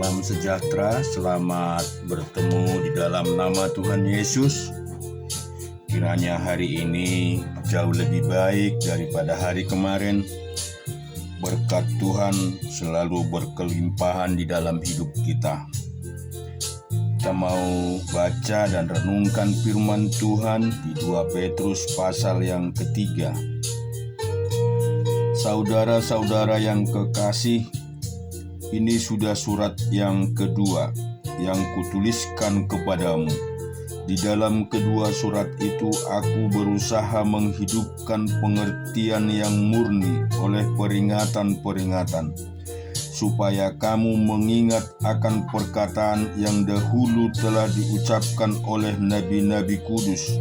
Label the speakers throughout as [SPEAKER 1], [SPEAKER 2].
[SPEAKER 1] Salam sejahtera, selamat bertemu di dalam nama Tuhan Yesus. Kiranya hari ini jauh lebih baik daripada hari kemarin. Berkat Tuhan selalu berkelimpahan di dalam hidup kita. Kita mau baca dan renungkan firman Tuhan di 2 Petrus pasal yang ketiga. Saudara-saudara yang kekasih, ini sudah surat yang kedua yang kutuliskan kepadamu. Di dalam kedua surat itu aku berusaha menghidupkan pengertian yang murni oleh peringatan-peringatan, supaya kamu mengingat akan perkataan yang dahulu telah diucapkan oleh nabi-nabi kudus,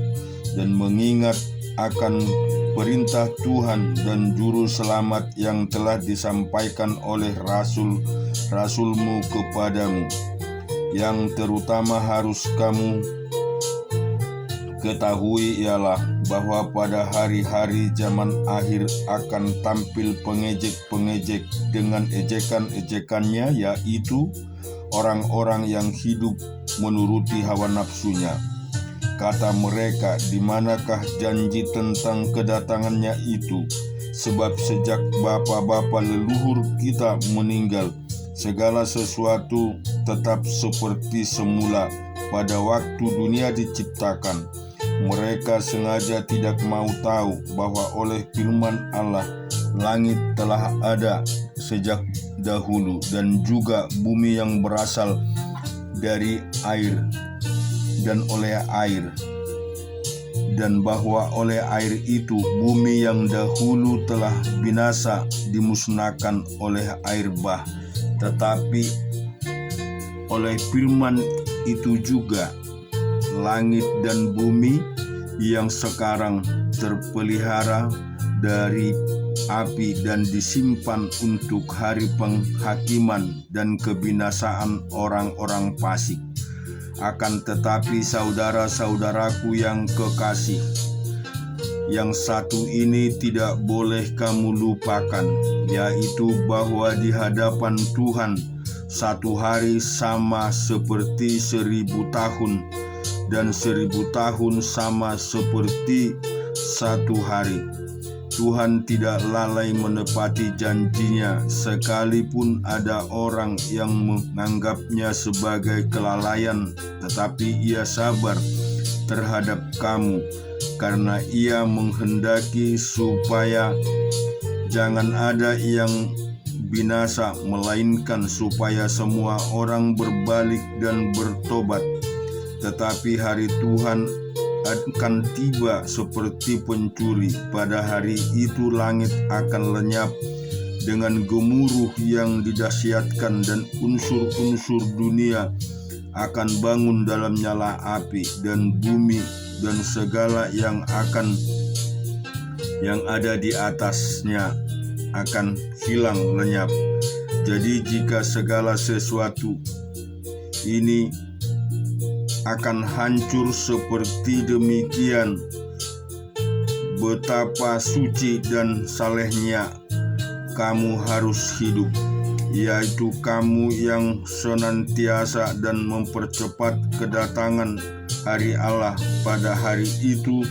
[SPEAKER 1] dan mengingat akan perintah Tuhan dan juru selamat yang telah disampaikan oleh rasulmu kepadamu. Yang terutama harus kamu ketahui ialah bahwa pada hari-hari zaman akhir akan tampil pengejek-pengejek dengan ejekan-ejekannya, yaitu orang-orang yang hidup menuruti hawa nafsunya. Kata mereka, di manakah janji tentang kedatangannya itu? Sebab sejak bapa-bapa leluhur kita meninggal, segala sesuatu tetap seperti semula pada waktu dunia diciptakan. Mereka sengaja tidak mau tahu bahwa oleh firman Allah langit telah ada sejak dahulu, dan juga bumi yang berasal dari air dan oleh air, dan bahwa oleh air itu bumi yang dahulu telah binasa dimusnahkan oleh air bah, tetapi oleh firman itu juga langit dan bumi yang sekarang terpelihara dari api dan disimpan untuk hari penghakiman dan kebinasaan orang-orang fasik. Akan tetapi saudara-saudaraku yang kekasih, yang satu ini tidak boleh kamu lupakan, yaitu bahwa di hadapan Tuhan satu hari sama seperti 1000 tahun, dan 1000 tahun sama seperti satu hari. Tuhan tidak lalai menepati janjinya, sekalipun ada orang yang menganggapnya sebagai kelalaian, tetapi ia sabar terhadap kamu, karena ia menghendaki supaya jangan ada yang binasa, melainkan supaya semua orang berbalik dan bertobat. Tetapi hari Tuhan akan tiba seperti pencuri. Pada hari itu langit akan lenyap dengan gemuruh yang didahsyatkan, dan unsur-unsur dunia akan bangun dalam nyala api, dan bumi dan segala yang ada di atasnya akan hilang lenyap. Jadi jika segala sesuatu ini akan hancur seperti demikian, betapa suci dan salehnya kamu harus hidup, yaitu kamu yang senantiasa dan mempercepat kedatangan hari Allah. Pada hari itu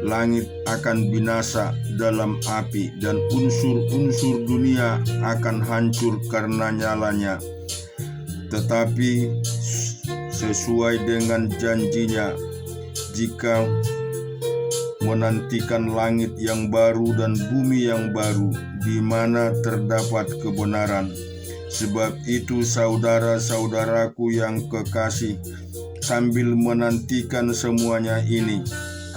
[SPEAKER 1] langit akan binasa dalam api, dan unsur-unsur dunia akan hancur karena nyalanya. Tetapi sesuai dengan janjinya, jika menantikan langit yang baru dan bumi yang baru, di mana terdapat kebenaran. Sebab itu saudara-saudaraku yang kekasih, sambil menantikan semuanya ini,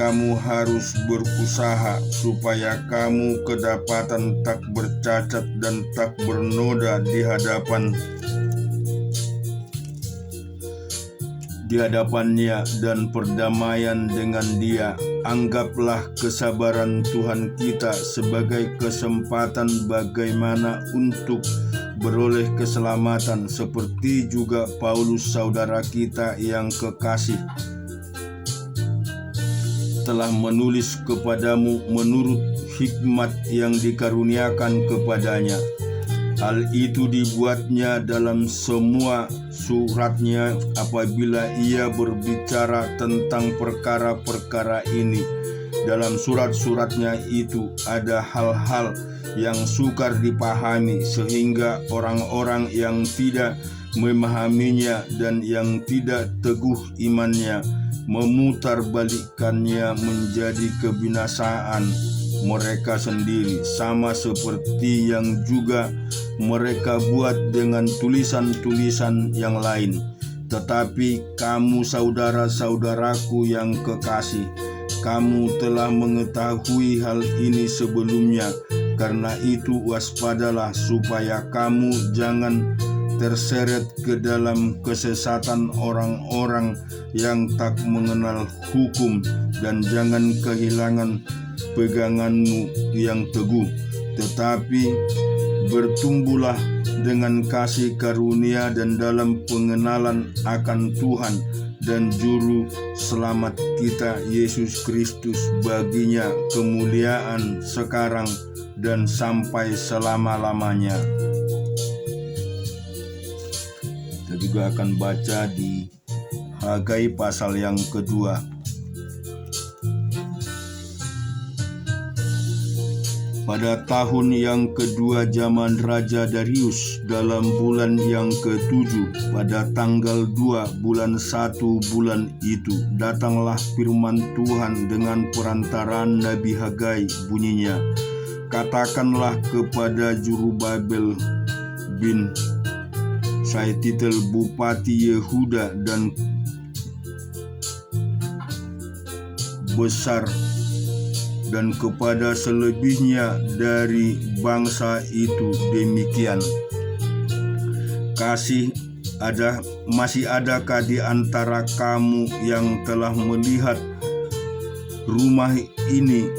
[SPEAKER 1] kamu harus berusaha supaya kamu kedapatan tak bercacat dan tak bernoda di hadapannya dan perdamaian dengan Dia. Anggaplah kesabaran Tuhan kita sebagai kesempatan bagaimana untuk beroleh keselamatan, seperti juga Paulus saudara kita yang kekasih telah menulis kepadamu menurut hikmat yang dikaruniakan kepadanya. Hal itu dibuatnya dalam semua suratnya apabila ia berbicara tentang perkara-perkara ini. Dalam surat-suratnya itu ada hal-hal yang sukar dipahami, sehingga orang-orang yang tidak memahaminya dan yang tidak teguh imannya memutarbalikkannya menjadi kebinasaan mereka sendiri, sama seperti yang juga mereka buat dengan tulisan-tulisan yang lain. Tetapi kamu saudara-saudaraku yang kekasih, kamu telah mengetahui hal ini sebelumnya. Karena itu waspadalah supaya kamu jangan terseret ke dalam kesesatan orang-orang yang tak mengenal hukum, dan jangan kehilangan peganganmu yang teguh, tetapi bertumbuhlah dengan kasih karunia dan dalam pengenalan akan Tuhan dan Juru Selamat kita Yesus Kristus. Baginya kemuliaan sekarang dan sampai selama-lamanya. Kita juga akan baca di Hagai pasal yang kedua. Pada tahun yang kedua zaman Raja Darius, dalam bulan yang ke-7, pada tanggal 2 bulan 1 bulan itu, datanglah firman Tuhan dengan perantaraan Nabi Hagai, bunyinya, katakanlah kepada Zerubabel bin Syaltiel bupati Yehuda dan besar, dan kepada selebihnya dari bangsa itu demikian. Masih adakah di antara kamu yang telah melihat rumah ini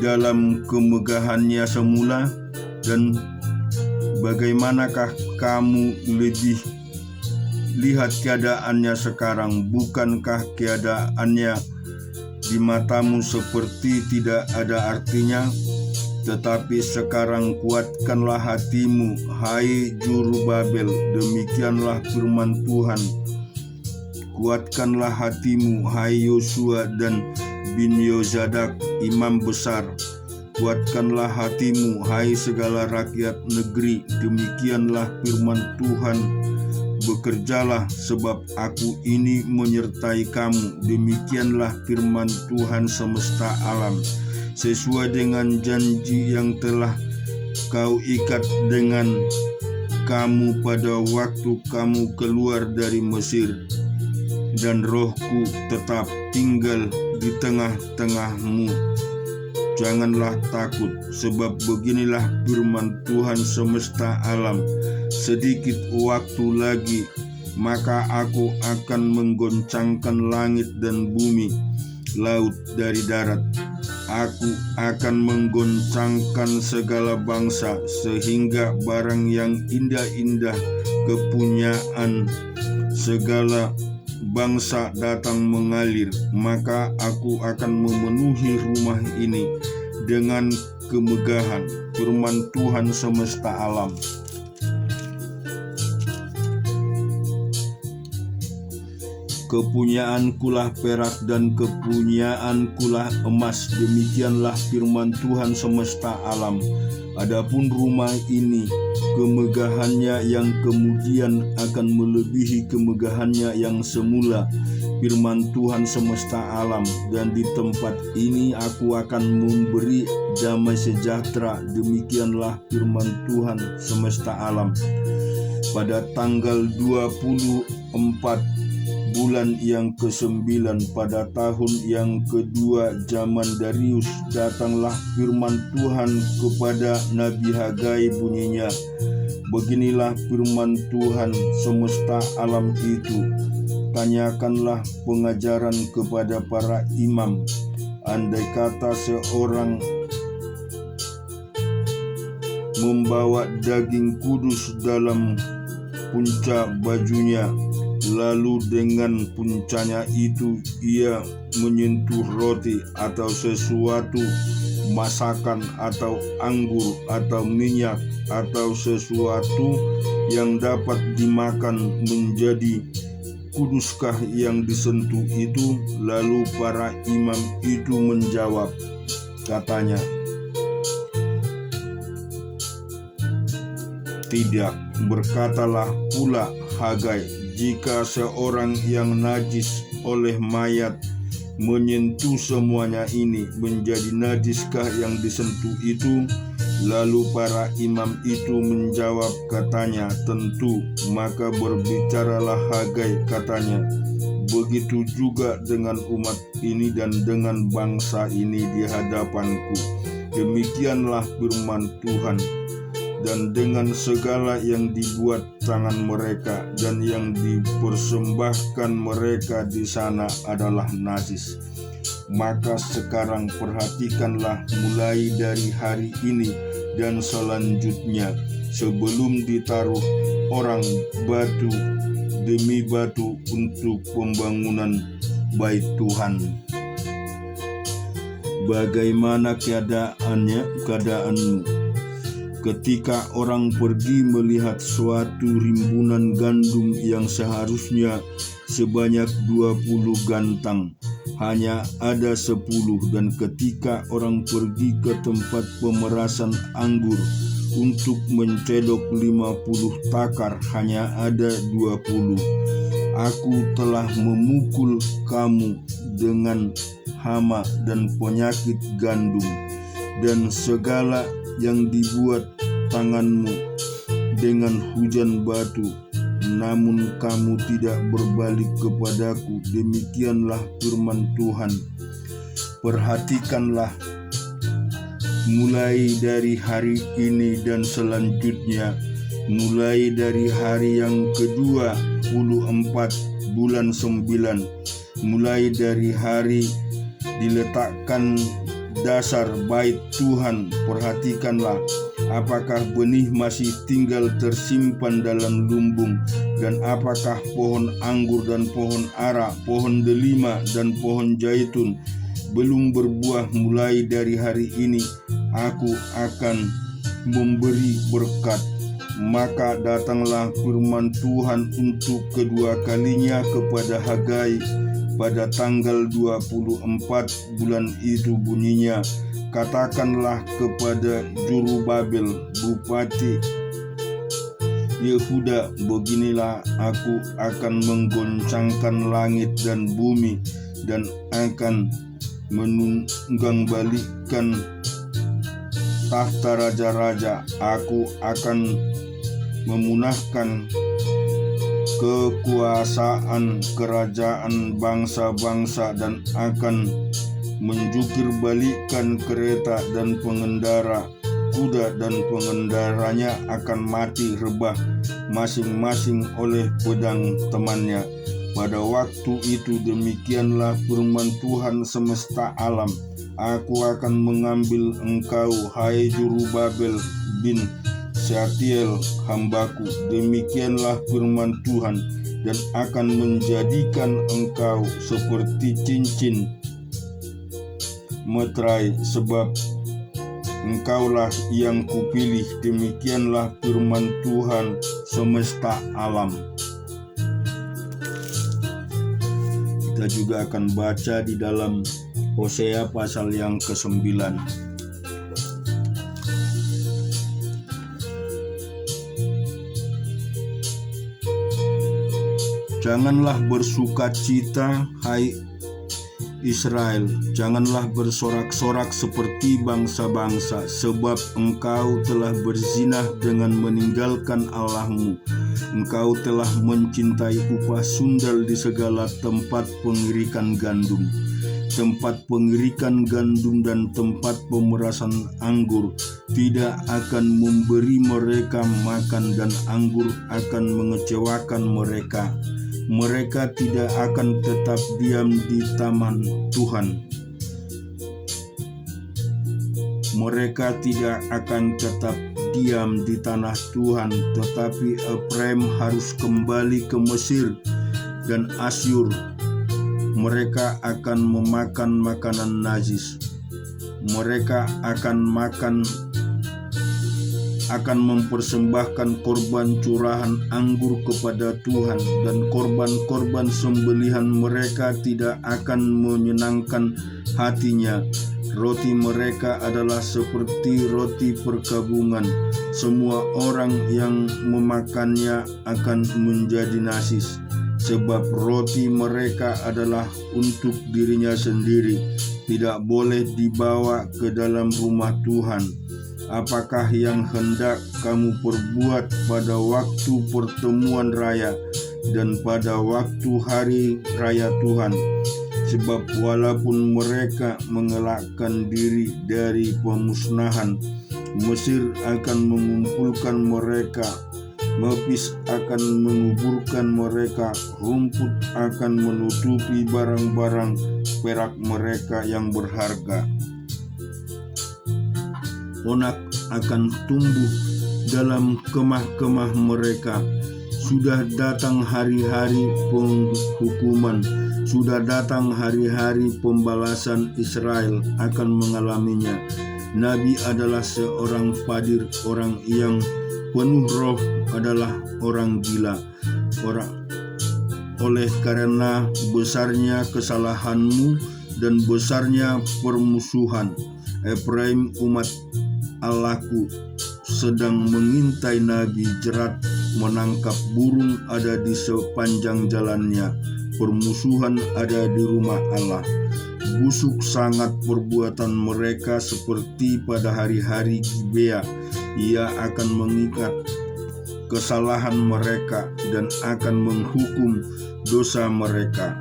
[SPEAKER 1] dalam kemegahannya semula, dan bagaimanakah kamu lebih lihat keadaannya sekarang? Bukankah keadaannya di matamu seperti tidak ada artinya? Tetapi sekarang kuatkanlah hatimu, hai Zerubabel, demikianlah firman Tuhan. Kuatkanlah hatimu, hai Yosua dan bin Yozadak, imam besar. Kuatkanlah hatimu, hai segala rakyat negeri, demikianlah firman Tuhan. Bekerjalah, sebab aku ini menyertai kamu, demikianlah firman Tuhan semesta alam, sesuai dengan janji yang telah kau ikat dengan kamu pada waktu kamu keluar dari Mesir. Dan rohku tetap tinggal di tengah-tengahmu. Janganlah takut, sebab beginilah firman Tuhan semesta alam, sedikit waktu lagi, maka aku akan menggoncangkan langit dan bumi, laut dari darat. Aku akan menggoncangkan segala bangsa, sehingga barang yang indah-indah kepunyaan segala bangsa datang mengalir. Maka aku akan memenuhi rumah ini dengan kemegahan, firman Tuhan semesta alam. Kepunyaankulah perak dan kepunyaankulah emas, demikianlah firman Tuhan semesta alam. Adapun rumah ini, kemegahannya yang kemudian akan melebihi kemegahannya yang semula, firman Tuhan semesta alam. Dan di tempat ini aku akan memberi damai sejahtera, demikianlah firman Tuhan semesta alam. Pada tanggal 24 bulan yang ke-9, pada tahun yang kedua zaman Darius, datanglah firman Tuhan kepada Nabi Hagai, bunyinya, beginilah firman Tuhan semesta alam itu, tanyakanlah pengajaran kepada para imam. Andai kata seorang membawa daging kudus dalam punca bajunya, Lalu dengan puncanya itu ia menyentuh roti atau sesuatu masakan atau anggur atau minyak atau sesuatu yang dapat dimakan menjadi kuduskah yang disentuh itu? Lalu para imam itu menjawab, katanya, tidak. Berkatalah pula Hagai, jika seorang yang najis oleh mayat menyentuh semuanya ini, menjadi najiskah yang disentuh itu? Lalu para imam itu menjawab, katanya, tentu. Maka berbicaralah Hagai, katanya, begitu juga dengan umat ini dan dengan bangsa ini di hadapanku. Demikianlah firman Tuhan. Dan dengan segala yang dibuat tangan mereka dan yang dipersembahkan mereka di sana adalah najis. Maka sekarang perhatikanlah mulai dari hari ini dan selanjutnya, sebelum ditaruh orang batu demi batu untuk pembangunan bait Tuhan. Bagaimana keadaanmu ketika orang pergi melihat suatu rimbunan gandum yang seharusnya sebanyak 20 gantang, hanya ada 10, dan ketika orang pergi ke tempat pemerasan anggur untuk mencedok 50 takar, hanya ada 20. Aku telah memukul kamu dengan hama dan penyakit gandum dan segala yang dibuat tanganmu dengan hujan batu, namun kamu tidak berbalik kepadaku. Demikianlah firman Tuhan. Perhatikanlah mulai dari hari ini dan selanjutnya, mulai dari hari yang ke-24 bulan 9, mulai dari hari diletakkan dasar bait Tuhan, perhatikanlah apakah benih masih tinggal tersimpan dalam lumbung, dan apakah pohon anggur dan pohon ara, pohon delima dan pohon zaitun belum berbuah. Mulai dari hari ini aku akan memberi berkat. Maka datanglah firman Tuhan untuk kedua kalinya kepada Hagai pada tanggal 24 bulan itu, bunyinya, katakanlah kepada Zerubabel bupati Yehuda, beginilah aku akan menggoncangkan langit dan bumi dan akan menunggang-balikkan tahta raja-raja. Aku akan memunahkan kekuasaan kerajaan bangsa-bangsa dan akan menjungkir balikkan kereta dan pengendara kuda, dan pengendaranya akan mati rebah masing-masing oleh pedang temannya. Pada waktu itu, demikianlah firman Tuhan semesta alam, aku akan mengambil engkau, hai Zerubabel bin Sealtiel hambaku, demikianlah firman Tuhan, dan akan menjadikan engkau seperti cincin meterai, sebab engkaulah yang kupilih. Demikianlah firman Tuhan semesta alam. Kita juga akan baca di dalam Hosea pasal yang ke-9. Janganlah bersukacita, hai Israel, janganlah bersorak-sorak seperti bangsa-bangsa, sebab engkau telah berzinah dengan meninggalkan Allahmu. Engkau telah mencintai upah sundal di segala tempat pengirikan gandum. Tempat pengirikan gandum dan tempat pemerasan anggur tidak akan memberi mereka makan, dan anggur akan mengecewakan mereka. Mereka tidak akan tetap diam di taman Tuhan. Mereka tidak akan tetap diam di tanah Tuhan, tetapi Efraim harus kembali ke Mesir dan Asyur. Mereka akan memakan makanan najis. Mereka akan mempersembahkan korban curahan anggur kepada Tuhan, dan korban-korban sembelihan mereka tidak akan menyenangkan hatinya. Roti mereka adalah seperti roti perkabungan. Semua orang yang memakannya akan menjadi najis, sebab roti mereka adalah untuk dirinya sendiri, tidak boleh dibawa ke dalam rumah Tuhan. Apakah yang hendak kamu perbuat pada waktu pertemuan raya dan pada waktu hari raya Tuhan? Sebab walaupun mereka mengelakkan diri dari pemusnahan, Mesir akan mengumpulkan mereka, Memphis akan menguburkan mereka, rumput akan menutupi barang-barang perak mereka yang berharga. Onak akan tumbuh dalam kemah-kemah mereka. Sudah datang hari-hari penghukuman, sudah datang hari-hari pembalasan. Israel akan mengalaminya. Nabi adalah seorang fadir, orang yang penuh roh adalah orang gila. Oleh karena besarnya kesalahanmu dan besarnya permusuhan, Efraim umat Allahku sedang mengintai nabi. Jerat menangkap burung ada di sepanjang jalannya. Permusuhan ada di rumah Allah. Busuk sangat perbuatan mereka seperti pada hari-hari Gibea. Ia akan mengikat kesalahan mereka dan akan menghukum dosa mereka.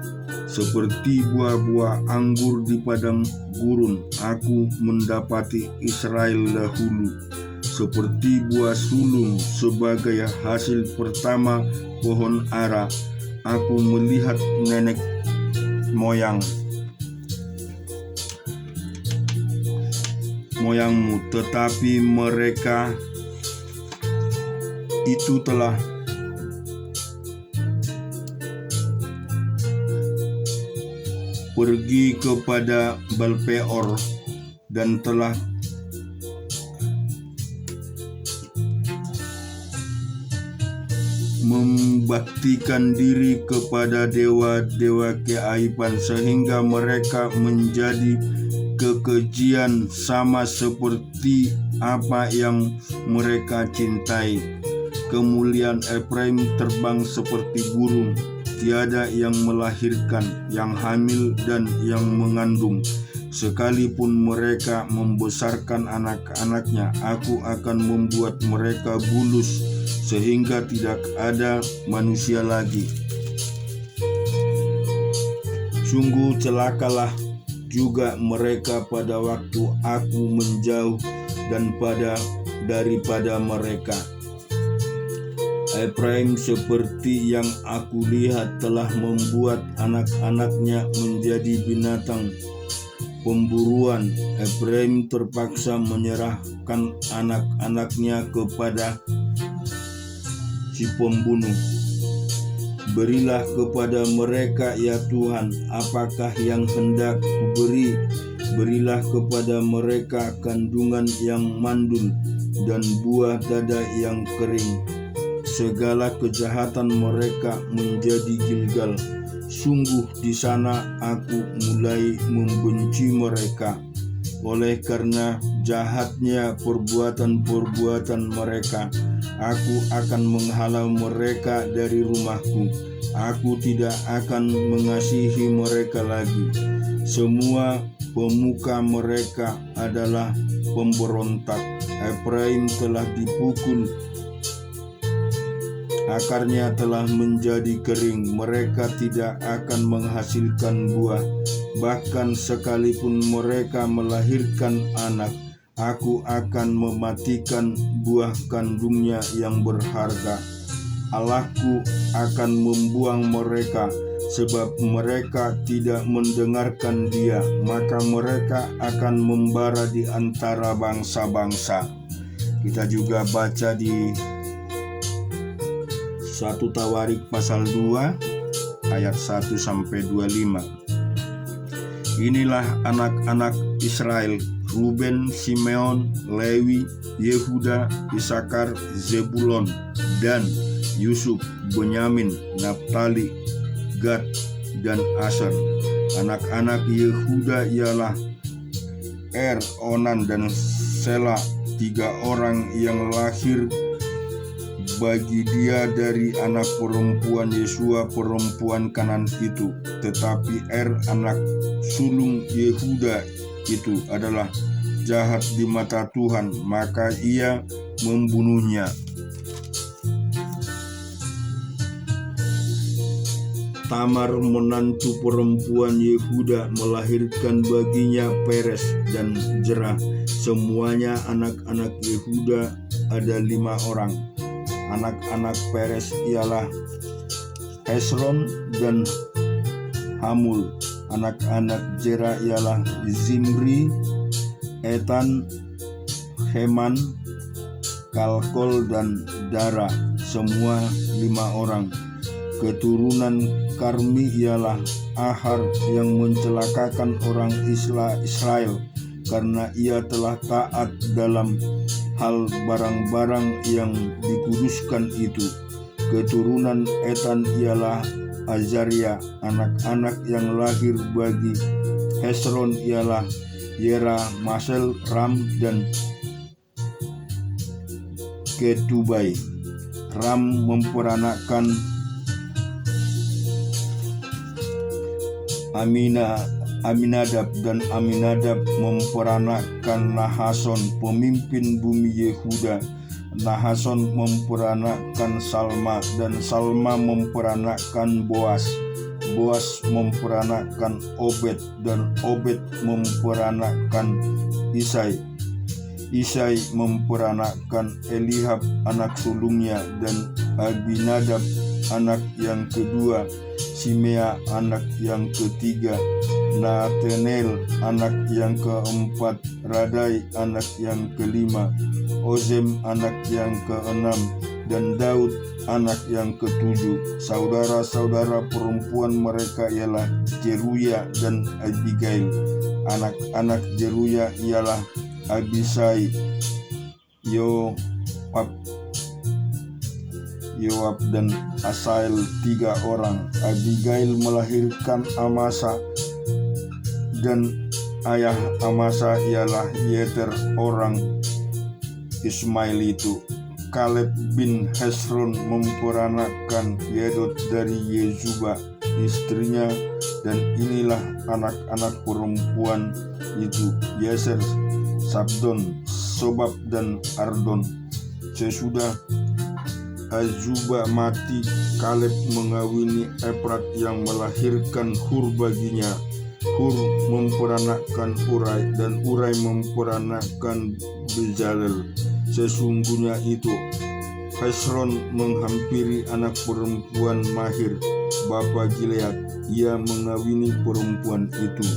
[SPEAKER 1] Seperti buah-buah anggur di padang gurun, aku mendapati Israel dahulu. Seperti buah sulung sebagai hasil pertama pohon ara, aku melihat nenek moyangmu, tetapi mereka itu telah pergi kepada Baal-peor dan telah membaktikan diri kepada dewa-dewa keaiban, sehingga mereka menjadi kekejian sama seperti apa yang mereka cintai. Kemuliaan Efraim terbang seperti burung, tiada yang melahirkan, yang hamil dan yang mengandung. Sekalipun mereka membesarkan anak-anaknya, aku akan membuat mereka bulus sehingga tidak ada manusia lagi. Sungguh celakalah juga mereka pada waktu aku menjauh dan daripada mereka. Efraim seperti yang aku lihat telah membuat anak-anaknya menjadi binatang pemburuan. Efraim terpaksa menyerahkan anak-anaknya kepada si pembunuh. Berilah kepada mereka ya Tuhan, apakah yang hendak kuberi? Berilah kepada mereka kandungan yang mandul dan buah dada yang kering. Segala kejahatan mereka menjadi Gilgal. Sungguh di sana aku mulai membenci mereka. Oleh karena jahatnya perbuatan-perbuatan mereka, aku akan menghalau mereka dari rumahku. Aku tidak akan mengasihi mereka lagi. Semua pemuka mereka adalah pemberontak. Efraim telah dipukul, akarnya telah menjadi kering. Mereka tidak akan menghasilkan buah. Bahkan sekalipun mereka melahirkan anak, aku akan mematikan buah kandungnya yang berharga. Allahku akan membuang mereka, sebab mereka tidak mendengarkan Dia. Maka mereka akan membara di antara bangsa-bangsa. Kita juga baca di 1 Tawarik pasal 2 ayat 1-25. Inilah anak-anak Israel: Ruben, Simeon, Lewi, Yehuda, Isakar, Zebulon, Dan, Yusuf, Benyamin, Naftali, Gad, dan Aser. Anak-anak Yehuda ialah Onan dan Sela, 3 orang yang lahir bagi dia dari anak perempuan Yesua perempuan Kanan itu. Tetapi anak sulung Yehuda itu adalah jahat di mata Tuhan, maka ia membunuhnya. Tamar menantu perempuan Yehuda melahirkan baginya Peres dan Jerah. Semuanya anak-anak Yehuda ada 5 orang. Anak-anak Peres ialah Hesron dan Hamul. Anak-anak Jerah ialah Zimri, Etan, Heman, Kalkol, dan Dara. Semua 5 orang. Keturunan Karmi ialah Ahar yang mencelakakan orang Israel karena ia telah taat dalam hal barang-barang yang dikuduskan itu. Keturunan Etan ialah Azaria. Anak-anak yang lahir bagi Hesron ialah Yera, Masel, Ram, dan Ketubai. Ram memperanakkan Aminadab, dan Aminadab memperanakkan Nahason, pemimpin bumi Yehuda. Nahason memperanakkan Salma, dan Salma memperanakkan Boas. Boas memperanakkan Obed, dan Obed memperanakkan Isai. Isai memperanakkan Elihab anak sulungnya, dan Abinadab anak yang kedua, Simea anak yang ketiga, Nathanael anak yang keempat, Radai anak yang kelima, Ozem anak yang keenam, dan Daud anak yang ketujuh. Saudara-saudara perempuan mereka ialah Jeruya dan Abigail. Anak-anak Jeruya ialah Abisai, Yoab dan Asael, 3 orang. Abigail melahirkan Amasa, dan ayah Amasa ialah Yeter orang Ismail itu. Kaleb bin Hesron memperanakkan Yedot dari Yezuba istrinya, dan inilah anak-anak perempuan itu: Yeser, Sabdon, Sobab, dan Ardon. Sesudah Azuba mati, Kaleb mengawini Efrat yang melahirkan Hur baginya. Hur memperanakkan Urai, dan Urai memperanakkan Bezalel. Sesungguhnya itu Hesron menghampiri anak perempuan Mahir, bapa Gilead. Ia mengawini perempuan itu.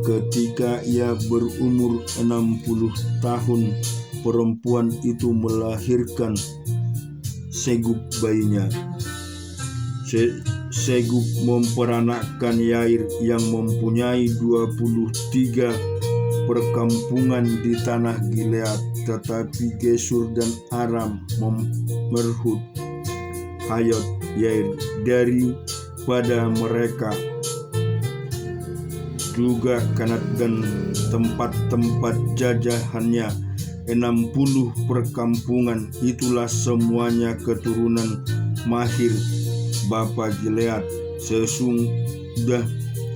[SPEAKER 1] Ketika ia berumur 60 tahun, perempuan itu melahirkan Segub bayinya. Segub memperanakkan Yair yang mempunyai 23 perkampungan di tanah Gilead. Tetapi Gesur dan Aram memerhut Hayot Yair daripada mereka. Juga Kanat dan tempat-tempat jajahannya, 60 perkampungan. Itulah semuanya keturunan Mahir bapa Gilead. Sesudah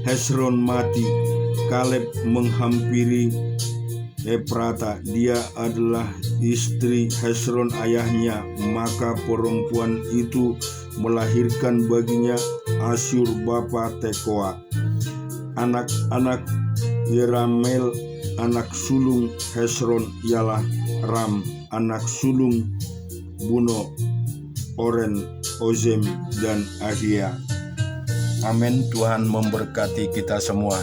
[SPEAKER 1] Hesron mati, Kaleb menghampiri Efrata. Dia adalah istri Hesron ayahnya. Maka perempuan itu melahirkan baginya Asyur bapa Tekoa. Anak-anak Yeramel anak sulung Hesron ialah Ram, anak sulung Buno, Oren, Ozem, dan Ahia. Amin. Tuhan memberkati kita semua.